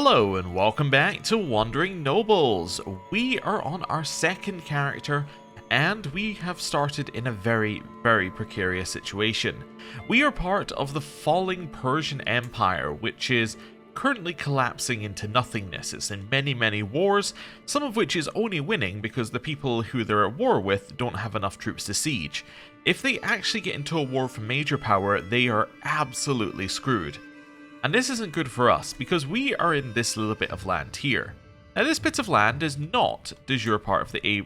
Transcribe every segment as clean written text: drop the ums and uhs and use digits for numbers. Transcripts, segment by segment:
Hello and welcome back to Wandering Nobles. We are on our second character and we have started in a very precarious situation. We are part of the falling Persian Empire, which is currently collapsing into nothingness. It's in many wars, some of which is only winning because the people who they're at war with don't have enough troops to siege. If they actually get into a war for major power, they are absolutely screwed. And this isn't good for us, because we are in this little bit of land here. Now this bit of land is not de jure part of the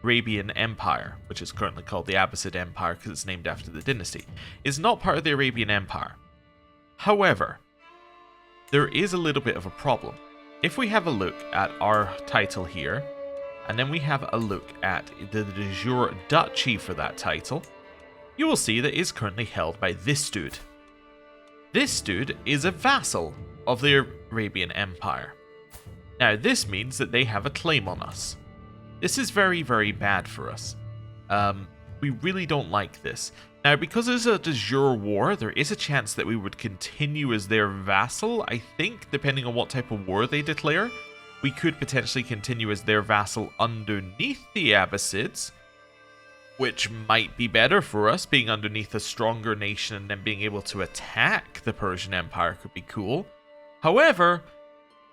Arabian Empire, which is currently called the Abbasid Empire because it's named after the dynasty. It's not part of the Arabian Empire. However, there is a little bit of a problem. If we have a look at our title here, and then we have a look at the de jure duchy for that title, you will see that it is currently held by this dude. This dude is a vassal of the Arabian Empire. Now this means that they have a claim on us. This is very bad for us. We really don't like this. Now because it's a de jure war, there is a chance that we would continue as their vassal. I think, depending on what type of war they declare, we could potentially continue as their vassal underneath the Abbasids, which might be better for us. Being underneath a stronger nation and then being able to attack the Persian Empire could be cool. However,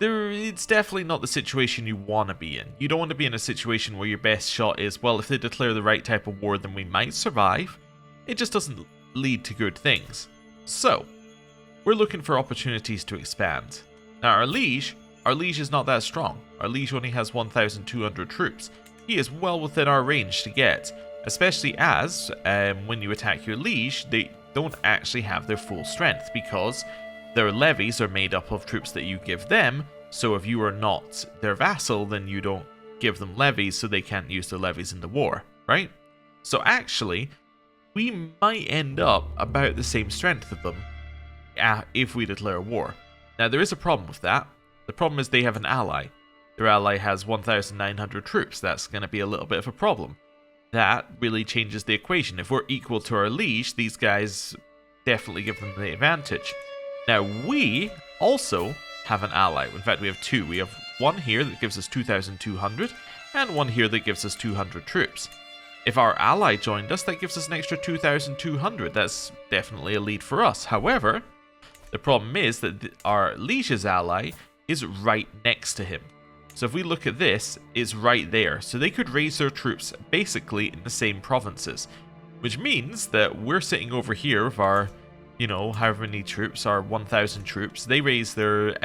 it's definitely not the situation you want to be in. You don't want to be in a situation where your best shot is, well, if they declare the right type of war, then we might survive. It just doesn't lead to good things. So, we're looking for opportunities to expand. Now, our liege is not that strong. Our liege only has 1,200 troops. He is well within our range to get. Especially as, when you attack your liege, they don't actually have their full strength because their levies are made up of troops that you give them, so if you are not their vassal, then you don't give them levies, so they can't use their levies in the war, right? So actually, we might end up about the same strength of them if we declare war. Now there is a problem with that. The problem is they have an ally. Their ally has 1,900 troops. That's going to be a little bit of a problem. That really changes the equation. If we're equal to our liege, these guys definitely give them the advantage. Now, we also have an ally. In fact, we have two. We have one here that gives us 2,200, and one here that gives us 200 troops. If our ally joined us, that gives us an extra 2,200. That's definitely a lead for us. However, the problem is that our liege's ally is right next to him. So if we look at this, it's right there. So they could raise their troops basically in the same provinces. Which means that we're sitting over here with our, however many troops, our 1,000 troops. They raise their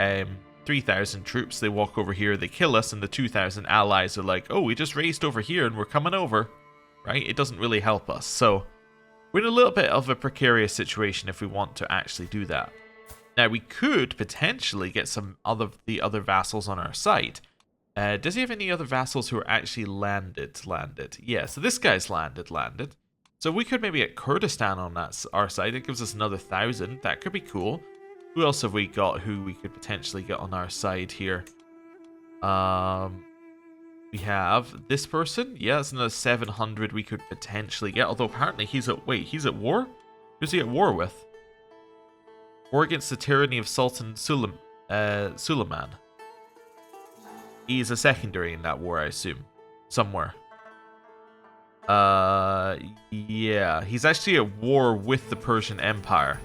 3,000 troops. They walk over here, they kill us, and the 2,000 allies are like, oh, we just raised over here and we're coming over. Right? It doesn't really help us. So we're in a little bit of a precarious situation if we want to actually do that. Now we could potentially get some the other vassals on our side. Does he have any other vassals who are actually landed? Yeah, so this guy's landed. So we could maybe get Kurdistan on our side. It gives us another 1,000. That could be cool. Who else have we got who we could potentially get on our side here? We have this person. Yeah, that's another 700 we could potentially get. Although apparently he's at war? Who's he at war with? War against the tyranny of Sultan Suleiman. He's a secondary in that war, I assume. Somewhere. Yeah. He's actually at war with the Persian Empire.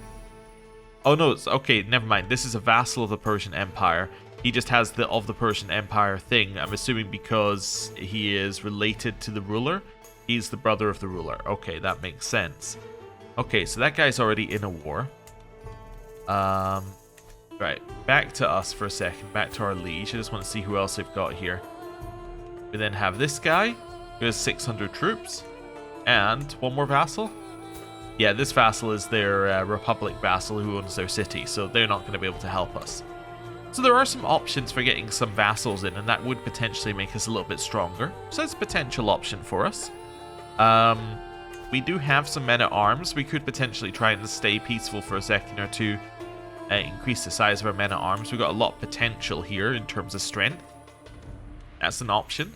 Oh, no. Okay, never mind. This is a vassal of the Persian Empire. He just has the of the Persian Empire thing. I'm assuming because he is related to the ruler. He's the brother of the ruler. Okay, that makes sense. Okay, so that guy's already in a war. Right, back to us for a second, back to our liege. I just want to see who else we've got here. We then have this guy, who has 600 troops, and one more vassal. Yeah, this vassal is their Republic vassal who owns their city, so they're not going to be able to help us. So there are some options for getting some vassals in, and that would potentially make us a little bit stronger. So that's a potential option for us. We do have some men-at-arms. We could potentially try and stay peaceful for a second or two. Increase the size of our men-at-arms. We've got a lot of potential here in terms of strength. That's an option.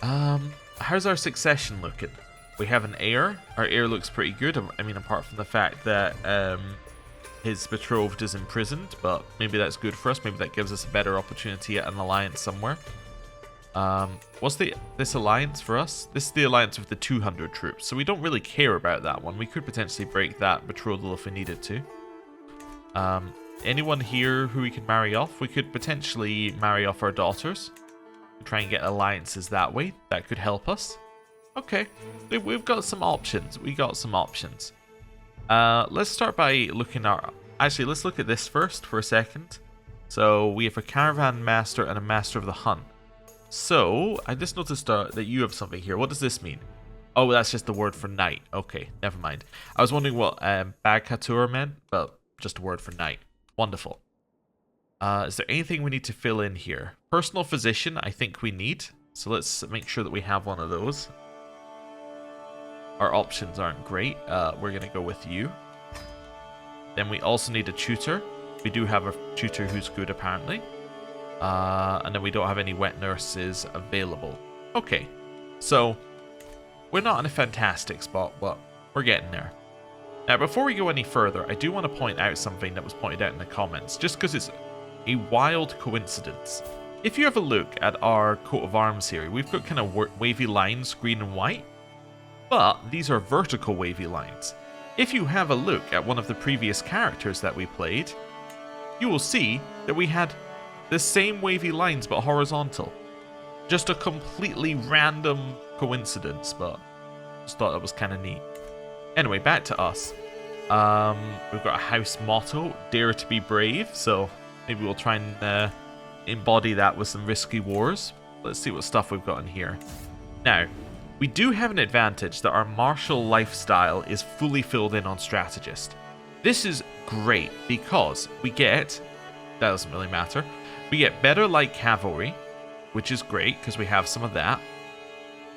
How's our succession looking? We have an heir. Our heir looks pretty good. I mean, apart from the fact that his betrothed is imprisoned, but maybe that's good for us. Maybe that gives us a better opportunity at an alliance somewhere. What's this alliance for us? This is the alliance with the 200 troops, so we don't really care about that one. We could potentially break that betrothal if we needed to. Anyone here who we can marry off? We could potentially marry off our daughters. Try and get alliances that way. That could help us. Okay, we've got some options. We got some options. Let's start by looking at... Actually, let's look at this first for a second. So, we have a caravan master and a master of the hunt. So, I just noticed that you have something here. What does this mean? Oh, that's just the word for night. Okay, never mind. I was wondering what Baghatur meant, but just a word for night. Wonderful. Is there anything we need to fill in here? Personal physician, I think we need. So let's make sure that we have one of those. Our options aren't great. We're going to go with you. Then we also need a tutor. We do have a tutor who's good, apparently. And then we don't have any wet nurses available. Okay. So, we're not in a fantastic spot, but we're getting there. Now, before we go any further, I do want to point out something that was pointed out in the comments, just because it's a wild coincidence. If you have a look at our coat of arms here, we've got kind of wavy lines, green and white, but these are vertical wavy lines. If you have a look at one of the previous characters that we played, you will see that we had the same wavy lines but horizontal. Just a completely random coincidence, but just thought that was kind of neat. Anyway, back to us. We've got a house motto, dare to be brave, so maybe we'll try and embody that with some risky wars. Let's see what stuff we've got in here. Now, we do have an advantage that our martial lifestyle is fully filled in on strategist. This is great because we get, that doesn't really matter, we get better light cavalry, which is great because we have some of that.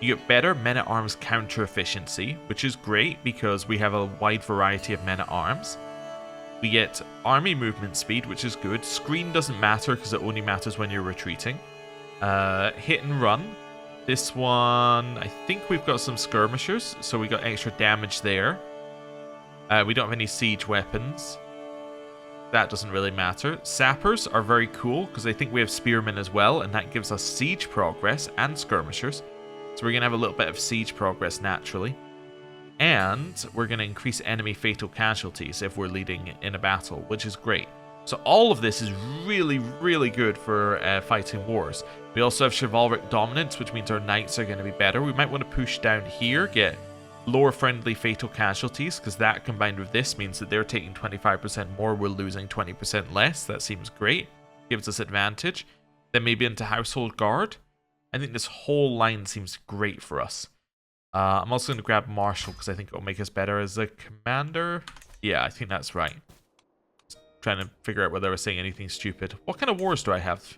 You get better men-at-arms counter efficiency, which is great because we have a wide variety of men-at-arms. We get army movement speed, which is good. Screen doesn't matter because it only matters when you're retreating. Hit and run. This one, I think we've got some skirmishers, so we got extra damage there. We don't have any siege weapons. That doesn't really matter. Sappers are very cool because I think we have spearmen as well, and that gives us siege progress and skirmishers. So we're going to have a little bit of siege progress naturally. And we're going to increase enemy fatal casualties if we're leading in a battle, which is great. So all of this is really, really good for fighting wars. We also have chivalric dominance, which means our knights are going to be better. We might want to push down here, get lower friendly fatal casualties, because that combined with this means that they're taking 25% more, we're losing 20% less. That seems great. Gives us advantage. Then maybe into household guard. I think this whole line seems great for us. I'm also going to grab Marshal because I think it will make us better as a commander. Yeah, I think that's right. Just trying to figure out whether I was saying anything stupid. What kind of wars do I have?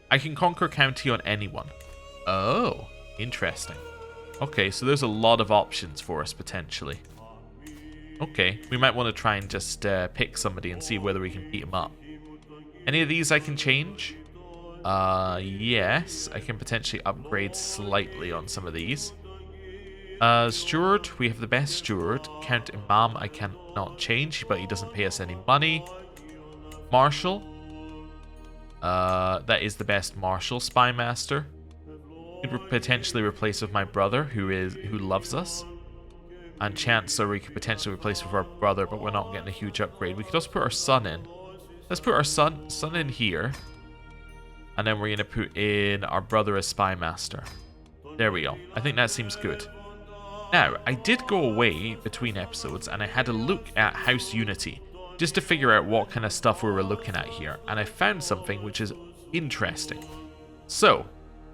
I can conquer county on anyone. Oh, interesting. Okay, so there's a lot of options for us potentially. Okay, we might want to try and just pick somebody and see whether we can beat them up. Any of these I can change? Yes, I can potentially upgrade slightly on some of these. Steward, we have the best steward. Count Imam, I cannot change, but he doesn't pay us any money. Marshal, that is the best Marshal. Spy Master, could potentially replace with my brother, who loves us. And Chancellor, we could potentially replace with our brother, but we're not getting a huge upgrade. We could also put our son in. Let's put our son in here. And then we're going to put in our brother as Spy Master. There we go. I think that seems good. Now, I did go away between episodes and I had a look at House Unity just to figure out what kind of stuff we were looking at here. And I found something which is interesting. So,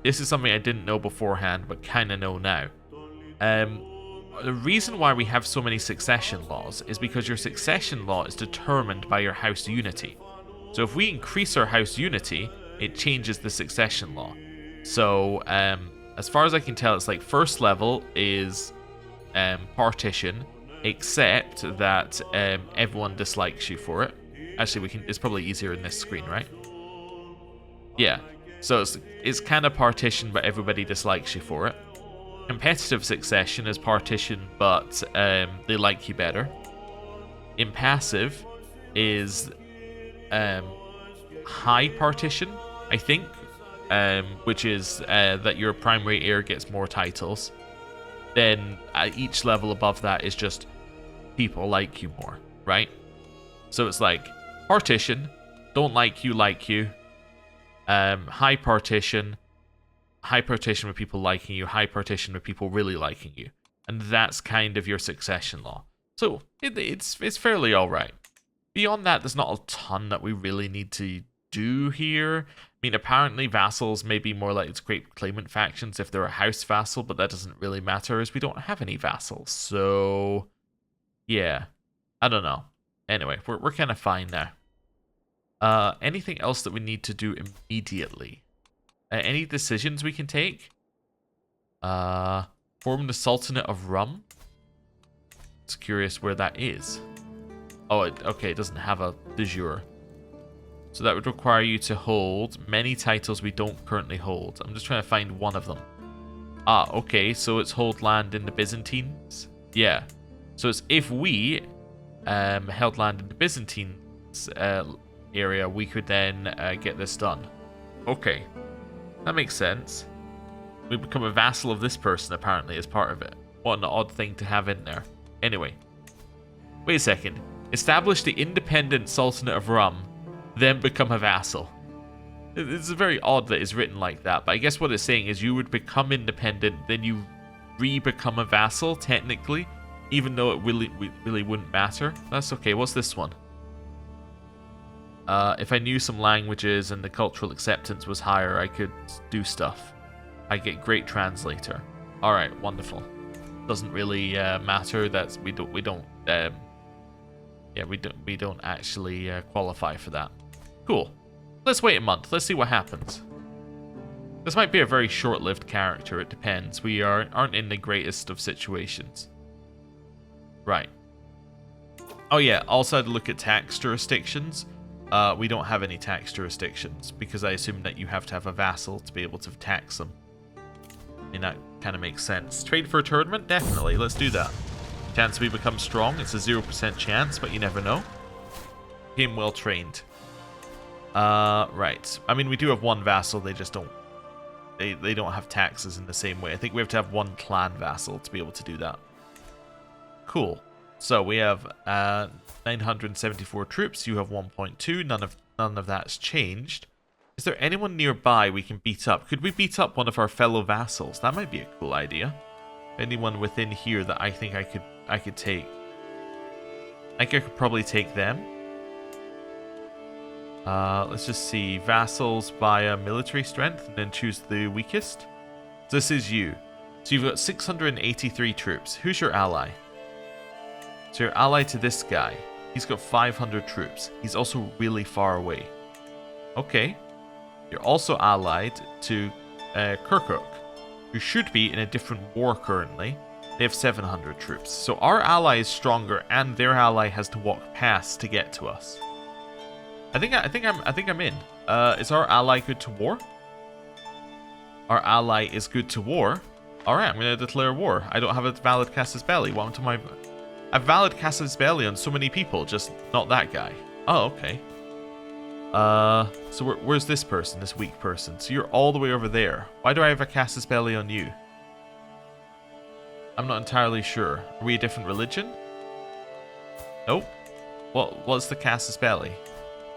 this is something I didn't know beforehand but kind of know now. The reason why we have so many succession laws is because your succession law is determined by your House Unity. So if we increase our House Unity, it changes the succession law. So, as far as I can tell, it's like first level is partition, except that everyone dislikes you for it. Actually, it's probably easier in this screen, right? Yeah. So it's kind of partition, but everybody dislikes you for it. Competitive succession is partition, but they like you better. Impassive is high partition, I think, which is that your primary heir gets more titles. Then at each level above that is just people like you more, right? So it's like partition, don't like you, high partition with people liking you, high partition with people really liking you. And that's kind of your succession law. So it's fairly alright. Beyond that, there's not a ton that we really need to do here. I mean, apparently vassals may be more likely to create claimant factions if they're a house vassal, but that doesn't really matter as we don't have any vassals. So, yeah, I don't know. Anyway, we're kind of fine now. Anything else that we need to do immediately? Any decisions we can take? Form the Sultanate of Rum. It's curious where that is. Oh, okay, it doesn't have a de jure. So that would require you to hold many titles we don't currently hold. I'm just trying to find one of them. Ah, okay, so it's hold land in the Byzantines. Yeah. So it's if we held land in the Byzantines area, we could then get this done. Okay. That makes sense. We become a vassal of this person, apparently, as part of it. What an odd thing to have in there. Anyway. Wait a second. Establish the independent Sultanate of Rum, then become a vassal. It's very odd that it's written like that, but I guess what it's saying is you would become independent, then you re-become a vassal, technically, even though it really wouldn't matter. That's okay. What's this one? If I knew some languages and the cultural acceptance was higher, I could do stuff. I get great translator. All right, wonderful. Doesn't really matter. That's we don't actually qualify for that. Cool. Let's wait a month. Let's see what happens. This might be a very short-lived character. It depends. We aren't in the greatest of situations. Right. Oh yeah. Also, had to look at tax jurisdictions. We don't have any tax jurisdictions because I assume that you have to have a vassal to be able to tax them. I mean, that kind of makes sense. Trade for a tournament? Definitely. Let's do that. Chance we become strong. It's a 0% chance, but you never know. Game well trained. Right. I mean, we do have one vassal. They just don't. They don't have taxes in the same way. I think we have to have one clan vassal to be able to do that. Cool. So we have 974 troops. You have 1.2. None of that's changed. Is there anyone nearby we can beat up? Could we beat up one of our fellow vassals? That might be a cool idea. Anyone within here that I think I could take? I think I could probably take them. Let's just see. Vassals via military strength and then choose the weakest. So this is you. So you've got 683 troops. Who's your ally? So your ally to this guy. He's got 500 troops. He's also really far away. Okay. You're also allied to Kirkuk, who should be in a different war currently. They have 700 troops. So our ally is stronger, and their ally has to walk past to get to us. I think I'm in. Is our ally good to war? Our ally is good to war. All right, I'm gonna declare war. I don't have a valid casus belli. What to my? A valid casus belli on so many people, just not that guy. Oh, okay. So where's this person, this weak person? So you're all the way over there. Why do I have a casus belli on you? I'm not entirely sure. Are we a different religion? Nope. What's the casus belli?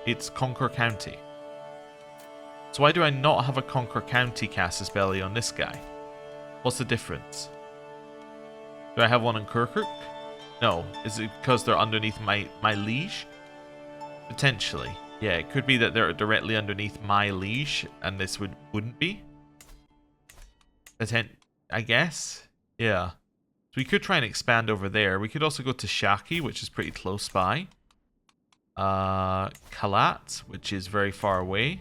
It's Conquer County. So why do I not have a Conquer County casus belli on this guy? What's the difference? Do I have one in Kirkuk? No. Is it because they're underneath my liege? Potentially. Yeah, it could be that they're directly underneath my liege, and this wouldn't be. I guess. Yeah. So we could try and expand over there. We could also go to Shaki, which is pretty close by. Kalat, which is very far away.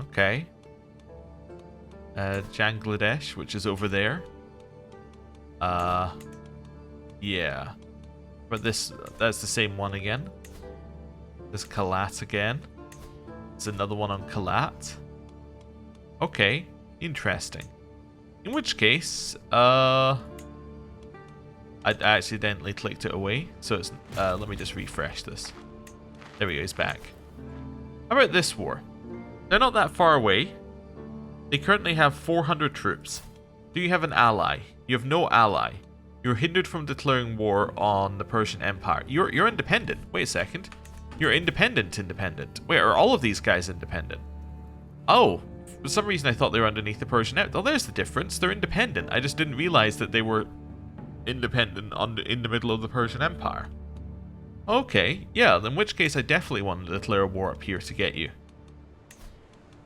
Okay. Bangladesh, which is over there. Yeah. But that's the same one again. There's Kalat again. There's another one on Kalat. Okay. Interesting. In which case, I accidentally clicked it away. So it's, let me just refresh this. There we go, he's back. How about this war? They're not that far away. They currently have 400 troops. Do you have an ally? You have no ally. You're hindered from declaring war on the Persian Empire. You're independent. Wait a second. You're independent. Wait, are all of these guys independent? Oh, for some reason I thought they were underneath the Persian Empire. Oh, there's the difference. They're independent. I just didn't realize that they were independent in the middle of the Persian Empire. Okay, yeah, in which case I definitely want to declare a war up here to get you.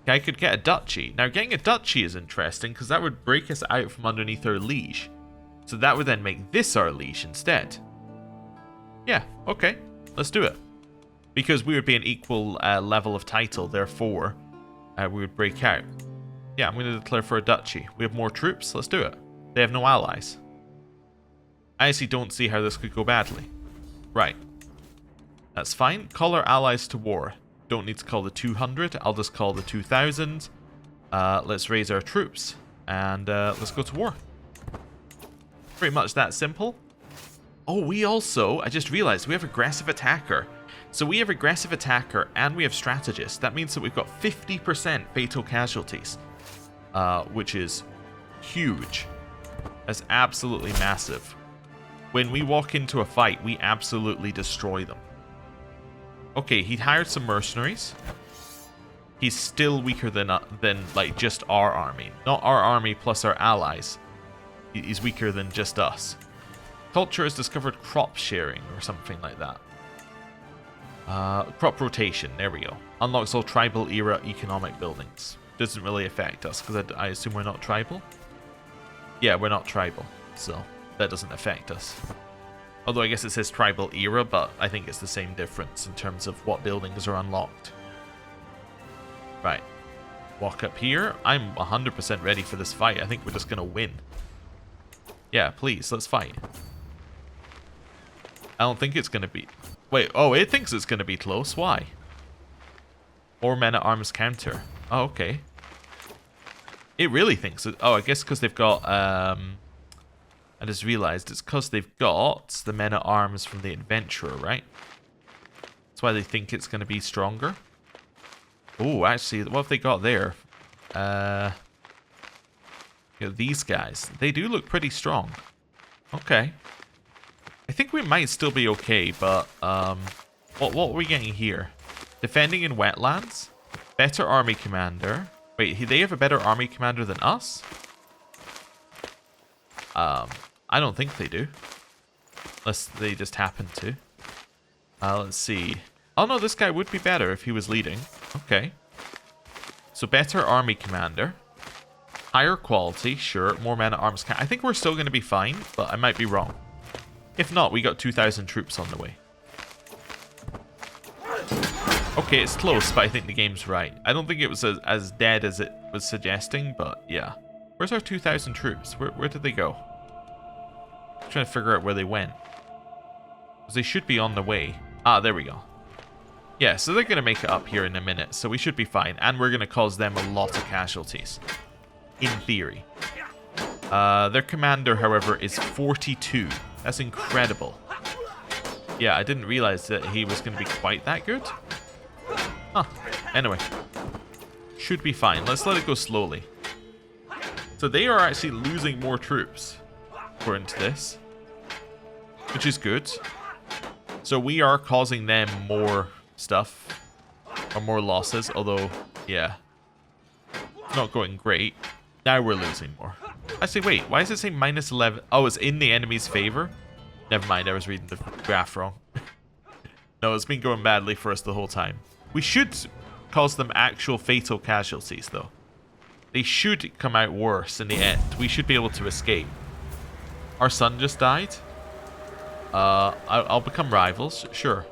I could get a duchy. Now, getting a duchy is interesting because that would break us out from underneath our liege. So that would then make this our liege instead. Yeah, okay, let's do it. Because we would be an equal level of title, therefore, we would break out. Yeah, I'm going to declare for a duchy. We have more troops, let's do it. They have no allies. I actually don't see how this could go badly. Right. That's fine. Call our allies to war. Don't need to call the 200. I'll just call the 2000. Let's raise our troops. And let's go to war. Pretty much that simple. Oh, we also, I just realized, we have aggressive attacker. So we have aggressive attacker and we have strategist. That means that we've got 50% fatal casualties. Which is huge. That's absolutely massive. When we walk into a fight, we absolutely destroy them. Okay, he hired some mercenaries. He's still weaker than like just our army. Not our army plus our allies. He's weaker than just us. Culture has discovered crop sharing or something like that. Crop rotation, there we go. Unlocks all tribal era economic buildings. Doesn't really affect us because I assume we're not tribal. Yeah, we're not tribal, so that doesn't affect us. Although I guess it says tribal era, but I think it's the same difference in terms of what buildings are unlocked. Right. Walk up here. I'm 100% ready for this fight. I think we're just going to win. Yeah, please, let's fight. I don't think it's going to be... Wait, oh, it thinks it's going to be close. Why? Or men-at-arms counter. Oh, okay. It really thinks it... Oh, I guess because they've got... I just realized it's because they've got the men-at-arms from the adventurer, right? That's why they think it's going to be stronger. Oh, actually, what have they got there? You know, these guys. They do look pretty strong. Okay. I think we might still be okay, but what are we getting here? Defending in wetlands? Better army commander. Wait, they have a better army commander than us? I don't think they do. Unless they just happen to. Let's see. Oh no, this guy would be better if he was leading. Okay. So better army commander. Higher quality, sure. More men-at-arms. I think we're still going to be fine, but I might be wrong. If not, we got 2,000 troops on the way. Okay, it's close, but I think the game's right. I don't think it was as dead as it was suggesting, but yeah. Where's our 2,000 troops? Where did they go? I'm trying to figure out where they went. Because they should be on the way. Ah, there we go. Yeah, so they're going to make it up here in a minute, so we should be fine. And we're going to cause them a lot of casualties. In theory. Their commander, however, is 42. That's incredible. Yeah, I didn't realize that he was going to be quite that good. Huh. Anyway. Should be fine. Let's let it go slowly. So they are actually losing more troops, according to this. Which is good. So we are causing them more stuff. Or more losses, although, yeah. Not going great. Now we're losing more. Actually, wait. Why does it say minus 11? Oh, it's in the enemy's favor? Never mind, I was reading the graph wrong. No, it's been going badly for us the whole time. We should cause them actual fatal casualties, though. They should come out worse in the end. We should be able to escape. Our son just died. I'll become rivals, sure.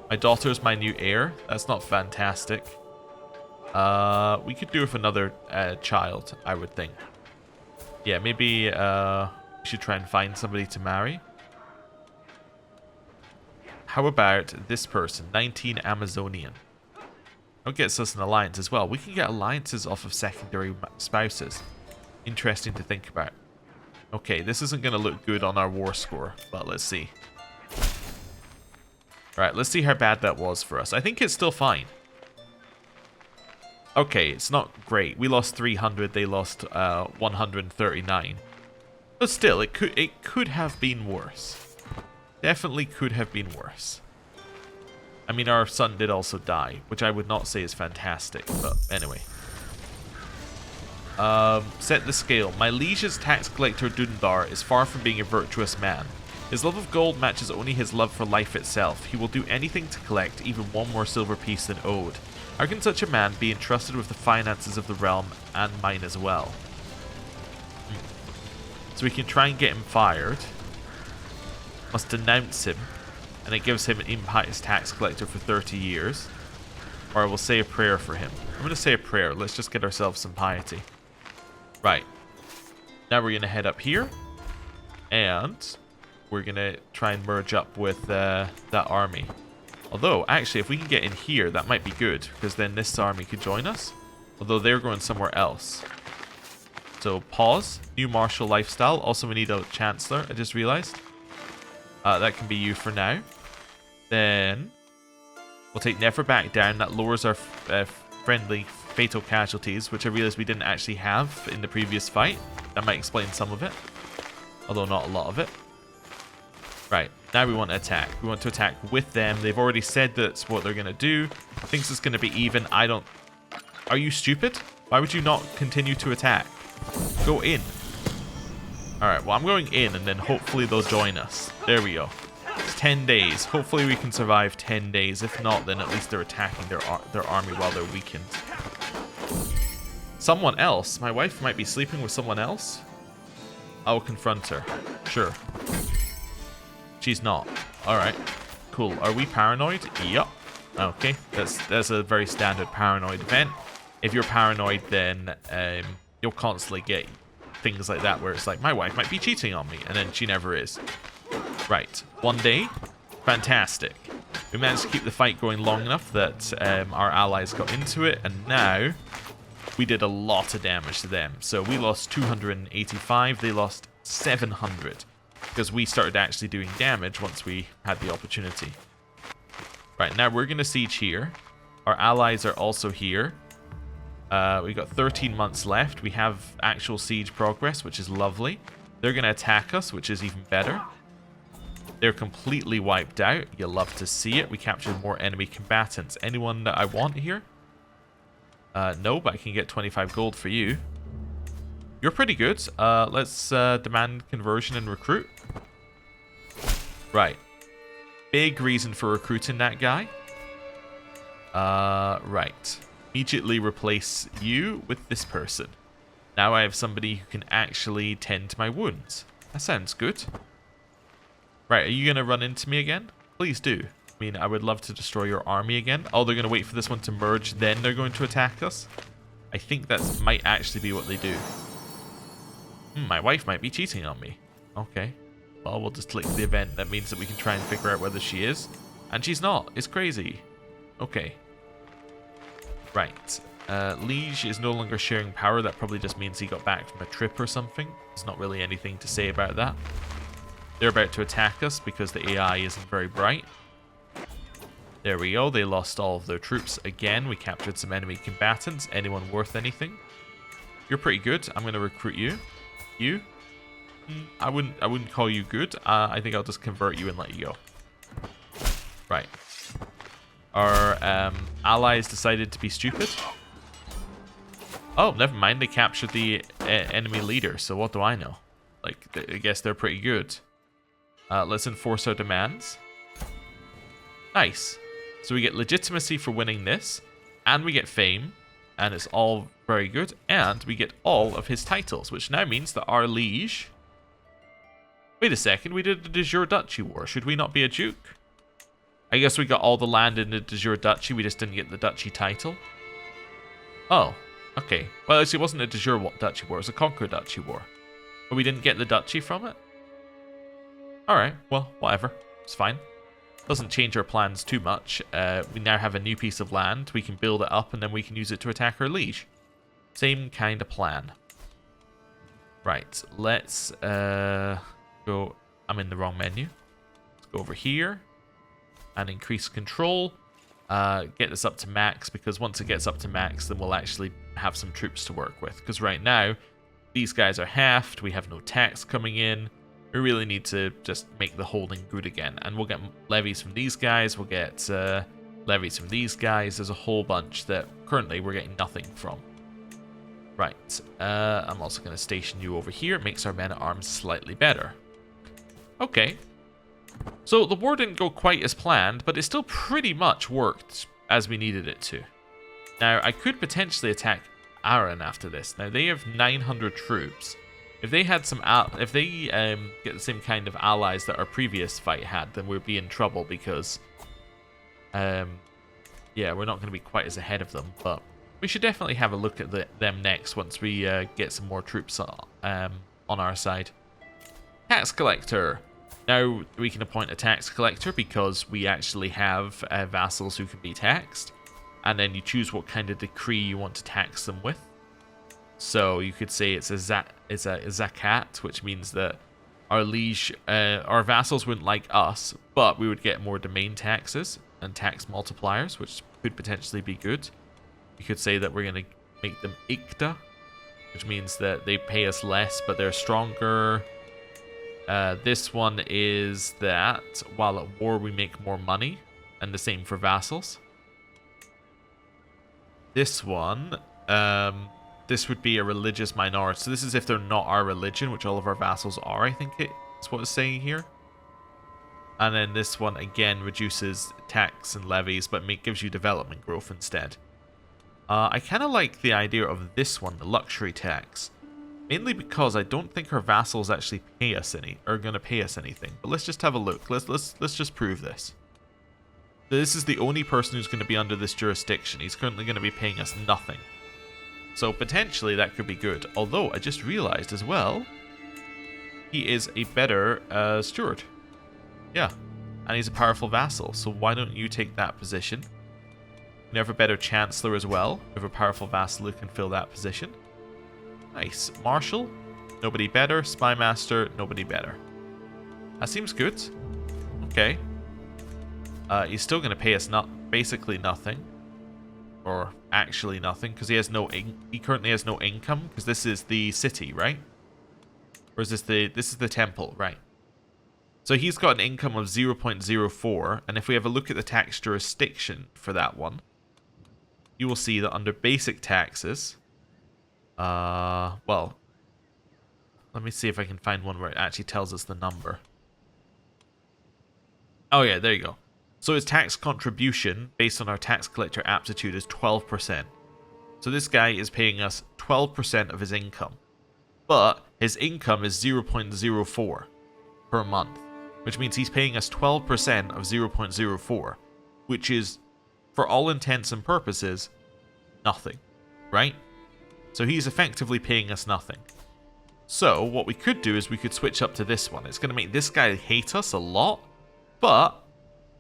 My daughter's my new heir. That's not fantastic. We could do with another child, I would think. Yeah, maybe we should try and find somebody to marry. How about this person, 19 Amazonian? That gets us an alliance as well. We can get alliances off of secondary spouses. Interesting to think about. Okay, this isn't going to look good on our war score, but let's see. Right, let's see how bad that was for us. I think it's still fine. Okay, it's not great. We lost 300, they lost 139. But still, it could have been worse. Definitely could have been worse. I mean, our son did also die, which I would not say is fantastic, but anyway. Set the scale. My liege's tax collector Dundar is far from being a virtuous man. His love of gold matches only his love for life itself. He will do anything to collect even one more silver piece than owed. How can such a man be entrusted with the finances of the realm and mine as well? So we can try and get him fired. Must denounce him. And it gives him an impious tax collector for 30 years. Or I will say a prayer for him. I'm going to say a prayer. Let's just get ourselves some piety. Right. Now we're going to head up here. And we're going to try and merge up with that army. Although, actually, if we can get in here, that might be good. Because then this army could join us. Although they're going somewhere else. So, pause. New martial lifestyle. Also, we need a chancellor, I just realized. That can be you for now. Then, we'll take Never Back Down. That lowers our friendly fatal casualties, which I realized we didn't actually have in the previous fight. That might explain some of it. Although not a lot of it. Right, now we want to attack. We want to attack with them. They've already said that's what they're going to do. Thinks it's going to be even. I don't... Are you stupid? Why would you not continue to attack? Go in. Alright, well, I'm going in, and then hopefully they'll join us. There we go. It's 10 days. Hopefully we can survive 10 days. If not, then at least they're attacking their army while they're weakened. Someone else? My wife might be sleeping with someone else? I'll confront her. Sure. She's not. Alright. Cool. Are we paranoid? Yup. Okay. That's a very standard paranoid event. If you're paranoid, then you'll constantly get things like that where it's like, my wife might be cheating on me, and then she never is. Right. 1 day. Fantastic. We managed to keep the fight going long enough that our allies got into it, and now we did a lot of damage to them. So we lost 285, they lost 700. Because we started actually doing damage once we had the opportunity. Right, now we're going to siege here. Our allies are also here. We got 13 months left. We have actual siege progress, which is lovely. They're going to attack us, which is even better. They're completely wiped out. You'll love to see it. We captured more enemy combatants. Anyone that I want here? No, but I can get 25 gold for you. You're pretty good. Let's demand conversion and recruit. Right. Big reason for recruiting that guy. Right. Immediately replace you with this person. Now I have somebody who can actually tend to my wounds. That sounds good. Right, are you going to run into me again? Please do. I mean, I would love to destroy your army again. Oh, they're going to wait for this one to merge, then they're going to attack us? I think that might actually be what they do. My wife might be cheating on me. Okay. Well, we'll just click the event. That means that we can try and figure out whether she is. And she's not. It's crazy. Okay. Right. Liege is no longer sharing power. That probably just means he got back from a trip or something. There's not really anything to say about that. They're about to attack us because the AI isn't very bright. There we go. They lost all of their troops again. We captured some enemy combatants. Anyone worth anything? You're pretty good. I'm going to recruit you. You? I wouldn't call you good. I think I'll just convert you and let you go. Right. Our allies decided to be stupid. Oh, never mind. They captured the enemy leader. So what do I know? Like, I guess they're pretty good. Let's enforce our demands. Nice. So we get legitimacy for winning this. And we get fame. And it's all very good. And we get all of his titles. Which now means that our liege... Wait a second. We did the de jure duchy war. Should we not be a duke? I guess we got all the land in the de jure duchy. We just didn't get the duchy title. Oh. Okay. Well, actually, it wasn't a de jure duchy war. It was a conquer duchy war. But we didn't get the duchy from it? Alright. Well, whatever. It's fine. Doesn't change our plans too much. We now have a new piece of land. We can build it up and then we can use it to attack our liege. Same kind of plan. Right, let's go. I'm in the wrong menu. Let's go over here and increase control. Get this up to max, because once it gets up to max, then we'll actually have some troops to work with. Because right now, these guys are halved. We have no tax coming in. We really need to just make the holding good again. And we'll get levies from these guys. We'll get levies from these guys. There's a whole bunch that currently we're getting nothing from. Right. I'm also going to station you over here. It makes our men-at-arms slightly better. Okay. So the war didn't go quite as planned, but it still pretty much worked as we needed it to. Now, I could potentially attack Aran after this. Now, they have 900 troops. If they had some, if they get the same kind of allies that our previous fight had, then we'd be in trouble because, yeah, we're not going to be quite as ahead of them. But we should definitely have a look at them next once we get some more troops on our side. Tax collector. Now we can appoint a tax collector because we actually have vassals who can be taxed. And then you choose what kind of decree you want to tax them with. So you could say it's a zakat, which means that our liege, our vassals wouldn't like us, but we would get more domain taxes and tax multipliers, which could potentially be good. You could say that we're going to make them ikta, which means that they pay us less, but they're stronger. This one is that while at war we make more money, and the same for vassals. This one, this would be a religious minority. So this is if they're not our religion, which all of our vassals are, I think it's what it's saying here. And then this one, again, reduces tax and levies, but gives you development growth instead. I kind of like the idea of this one, the luxury tax. Mainly because I don't think our vassals actually pay us are going to pay us anything. But let's just have a look. Let's just prove this. This is the only person who's going to be under this jurisdiction. He's currently going to be paying us nothing. So potentially that could be good. Although I just realized as well, he is a better steward. Yeah, and he's a powerful vassal. So why don't you take that position? You have a better chancellor as well. You have a powerful vassal who can fill that position. Nice. Marshal, nobody better. Spy master, nobody better. That seems good. Okay. He's still going to pay us basically nothing, or actually nothing, because he currently has no income, because this is the city, right? Or is this is the temple, right? So he's got an income of 0.04, and if we have a look at the tax jurisdiction for that one, you will see that under basic taxes, well, let me see if I can find one where it actually tells us the number. Oh yeah, there you go. So his tax contribution, based on our tax collector aptitude, is 12%. So this guy is paying us 12% of his income. But his income is 0.04 per month, which means he's paying us 12% of 0.04, which is, for all intents and purposes, nothing, right? So he's effectively paying us nothing. So what we could do is we could switch up to this one. It's going to make this guy hate us a lot, but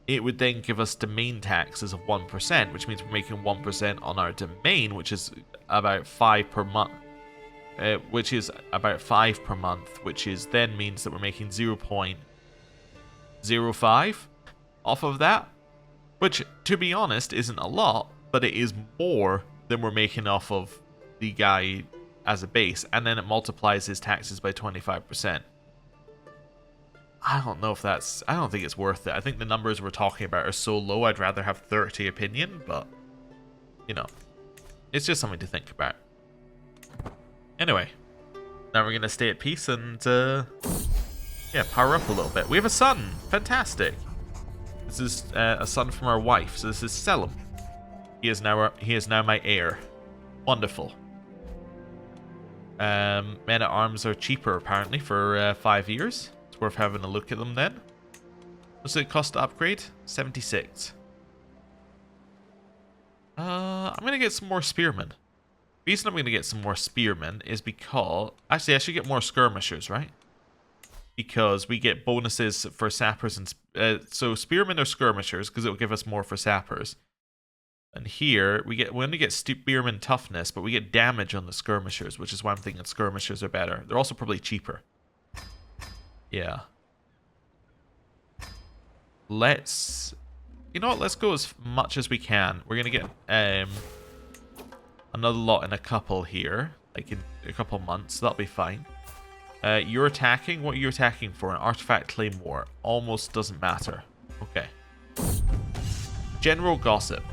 it would then give us domain taxes of 1%, which means we're making 1% on our domain, which is about 5 per month. Which then means that we're making 0.05 off of that, which, to be honest, isn't a lot, but it is more than we're making off of the guy as a base, and then it multiplies his taxes by 25%. I don't know if that's... I don't think it's worth it. I think the numbers we're talking about are so low, I'd rather have 30 opinion, but, you know, it's just something to think about. Anyway, now we're going to stay at peace and, yeah, power up a little bit. We have a son! Fantastic! This is a son from our wife, so this is Selim. He is now my heir. Wonderful. Men-at-arms are cheaper, apparently, for 5 years. It's worth having a look at them then. What's it cost to upgrade? 76. I'm going to get some more spearmen. The reason I'm going to get some more spearmen is because... Actually, I should get more skirmishers, right? Because we get bonuses for sappers and... so spearmen are skirmishers, because it will give us more for sappers. And here, we only get spearman toughness, but we get damage on the skirmishers, which is why I'm thinking skirmishers are better. They're also probably cheaper. Yeah. Let's... You know what? Let's go as much as we can. We're going to get another lot in a couple here. Like in a couple months. That'll be fine. You're attacking? What are you attacking for? An artifact claymore. Almost doesn't matter. Okay. General gossip.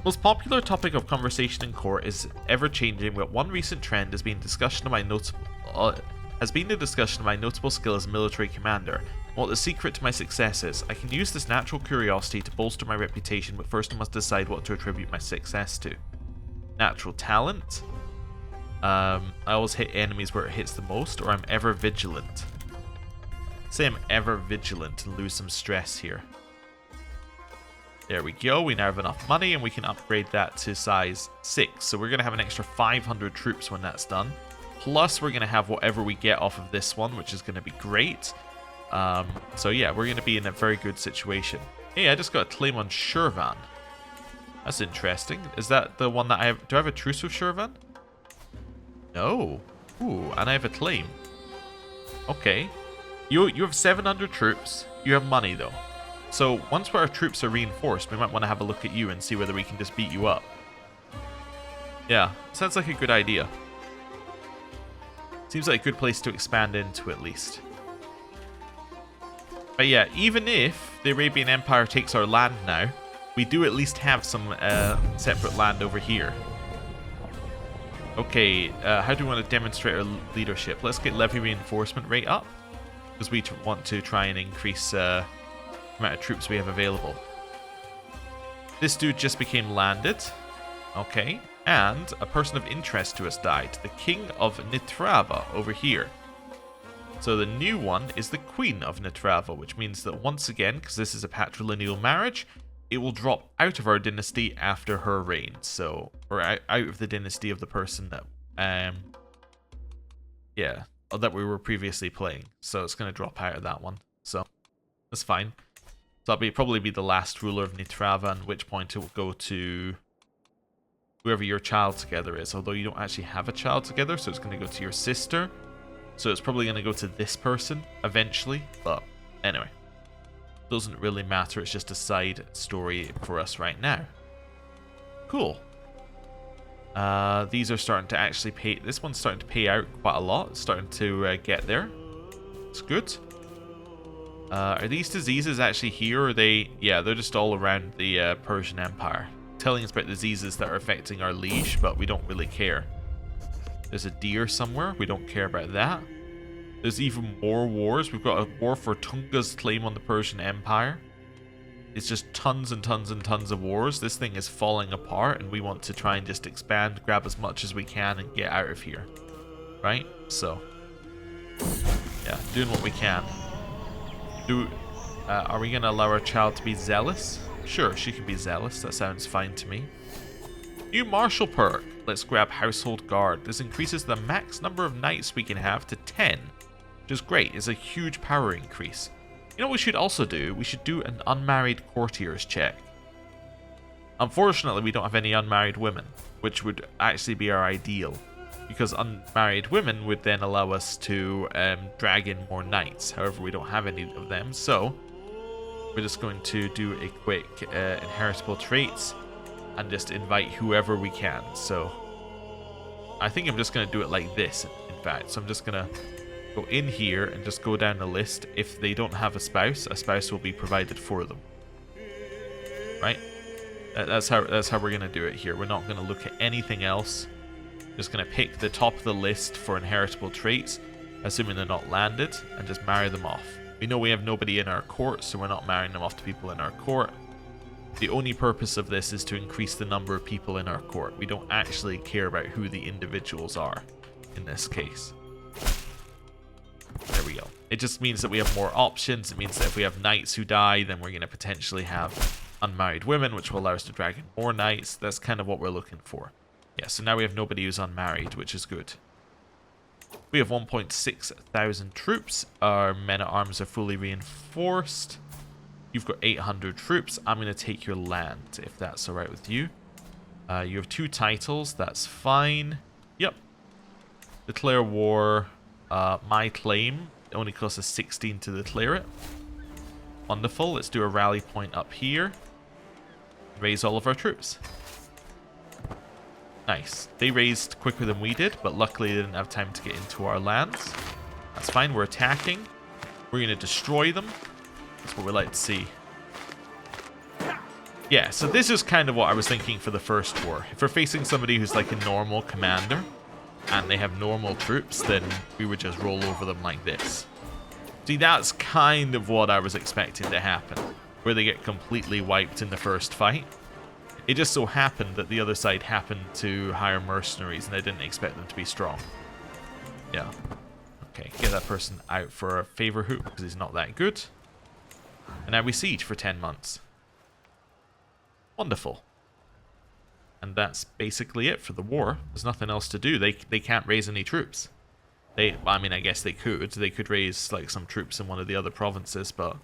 Most popular topic of conversation in court is ever-changing, but one recent trend has been the discussion of my notable skill as a military commander. What the secret to my success is. I can use this natural curiosity to bolster my reputation, but first I must decide what to attribute my success to. Natural talent. I always hit enemies where it hits the most, or I'm ever vigilant. Say I'm ever vigilant and lose some stress here. There we go. We now have enough money and we can upgrade that to size 6. So we're going to have an extra 500 troops when that's done. Plus we're going to have whatever we get off of this one, which is going to be great. So yeah, we're going to be in a very good situation. Hey, I just got a claim on Shirvan. That's interesting. Is that the one that I have? Do I have a truce with Shirvan? No. Ooh, and I have a claim. Okay. You have 700 troops. You have money though. So once our troops are reinforced, we might want to have a look at you and see whether we can just beat you up. Yeah, sounds like a good idea. Seems like a good place to expand into at least. But yeah, even if the Arabian Empire takes our land now, we do at least have some separate land over here. Okay, how do we want to demonstrate our leadership? Let's get levy reinforcement rate up, because we want to try and increase the amount of troops we have available. This dude just became landed. Okay, and a person of interest to us died. The King of Nitrava over here. So the new one is the Queen of Nitrava, which means that once again, because this is a patrilineal marriage, it will drop out of our dynasty after her reign. So, or out of the dynasty of the person that, yeah, that we were previously playing. So it's going to drop out of that one. So that's fine. So that'll probably be the last ruler of Nitrava, at which point it will go to whoever your child together is. Although you don't actually have a child together, so it's going to go to your sister. So it's probably going to go to this person eventually. But anyway, doesn't really matter. It's just a side story for us right now. Cool. These are starting to actually pay. This one's starting to pay out quite a lot. It's starting to get there. It's good. Are these diseases actually here, or are they... Yeah, they're just all around the Persian Empire. Telling us about diseases that are affecting our liege, but we don't really care. There's a deer somewhere. We don't care about that. There's even more wars. We've got a war for Tunga's claim on the Persian Empire. It's just tons and tons and tons of wars. This thing is falling apart, and we want to try and just expand, grab as much as we can, and get out of here. Right? So, yeah, doing what we can. Are we going to allow our child to be zealous? Sure, she can be zealous. That sounds fine to me. New martial perk. Let's grab Household Guard. This increases the max number of knights we can have to 10. Which is great. It's a huge power increase. You know what we should also do? We should do an unmarried courtiers check. Unfortunately, we don't have any unmarried women, which would actually be our ideal. Because unmarried women would then allow us to drag in more knights. However, we don't have any of them, so we're just going to do a quick inheritable traits and just invite whoever we can. So I think I'm just going to do it like this, in fact. So I'm just going to go in here and just go down the list. If they don't have a spouse will be provided for them. Right? That's how we're going to do it here. We're not going to look at anything else. Just going to pick the top of the list for inheritable traits, assuming they're not landed, and just marry them off. We know we have nobody in our court, so we're not marrying them off to people in our court. The only purpose of this is to increase the number of people in our court. We don't actually care about who the individuals are in this case. There we go. It just means that we have more options. It means that if we have knights who die, then we're going to potentially have unmarried women, which will allow us to drag in more knights. That's kind of what we're looking for. Yeah, so now we have nobody who's unmarried, which is good. We have 1.6 thousand troops. Our men-at-arms are fully reinforced. You've got 800 troops. I'm going to take your land, if that's alright with you. You have 2 titles, that's fine. Yep. Declare war. My claim. It only costs us 16 to declare it. Wonderful. Let's do a rally point up here. Raise all of our troops. Nice. They raised quicker than we did, but luckily they didn't have time to get into our lands. That's fine. We're attacking. We're going to destroy them. That's what we like to see. Yeah, so this is kind of what I was thinking for the first war. If we're facing somebody who's like a normal commander, and they have normal troops, then we would just roll over them like this. See, that's kind of what I was expecting to happen, where they get completely wiped in the first fight. It just so happened that the other side happened to hire mercenaries, and I didn't expect them to be strong. Yeah. Okay, get that person out for a favor hoop, because he's not that good. And now we siege for 10 months. Wonderful. And that's basically it for the war. There's nothing else to do. They can't raise any troops. I mean, I guess they could. They could raise like some troops in one of the other provinces, but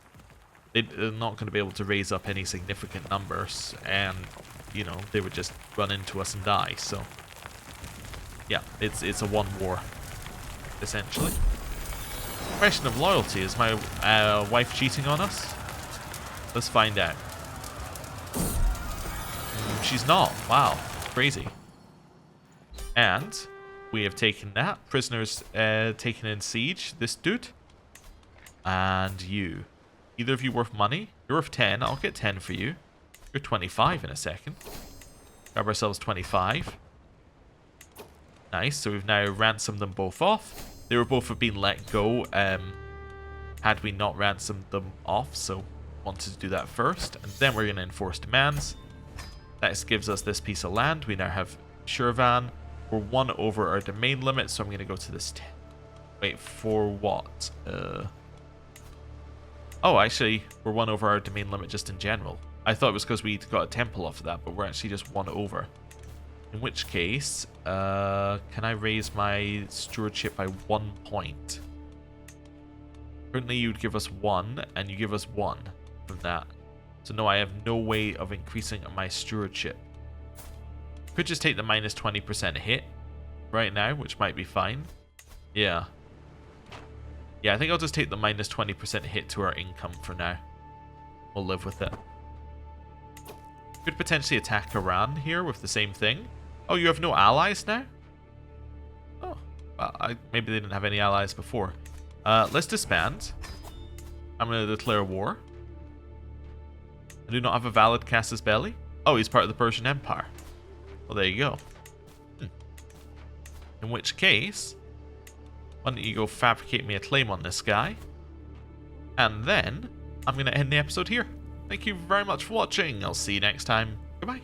they're not going to be able to raise up any significant numbers, and you know, they would just run into us and die. So yeah, it's a one war essentially. Question of loyalty: is my wife cheating on us? Let's find out. She's not. Wow, crazy. And we have taken that. Prisoners taken in siege. This dude. And you. Either of you worth money? You're worth 10. I'll get 10 for you. You're 25 in a second. Grab ourselves 25. Nice. So we've now ransomed them both off. They were both have been let go had we not ransomed them off. So wanted to do that first. And then we're going to enforce demands. That gives us this piece of land. We now have Shirvan. We're 1 over our domain limit, so I'm going to go to this... Wait, for what? Oh, actually, we're 1 over our domain limit just in general. I thought it was because we got a temple off of that, but we're actually just 1 over. In which case, can I raise my stewardship by 1 point? Currently, you'd give us 1, and you give us 1 from that. So no, I have no way of increasing my stewardship. Could just take the minus 20% hit right now, which might be fine. Yeah. Yeah, I think I'll just take the minus 20% hit to our income for now. We'll live with it. Could potentially attack Iran here with the same thing. Oh, you have no allies now? Oh, well, maybe they didn't have any allies before. Let's disband. I'm going to declare war. I do not have a valid casus belli. Oh, he's part of the Persian Empire. Well, there you go. In which case, why don't you go fabricate me a claim on this guy? And then, I'm going to end the episode here. Thank you very much for watching. I'll see you next time. Goodbye.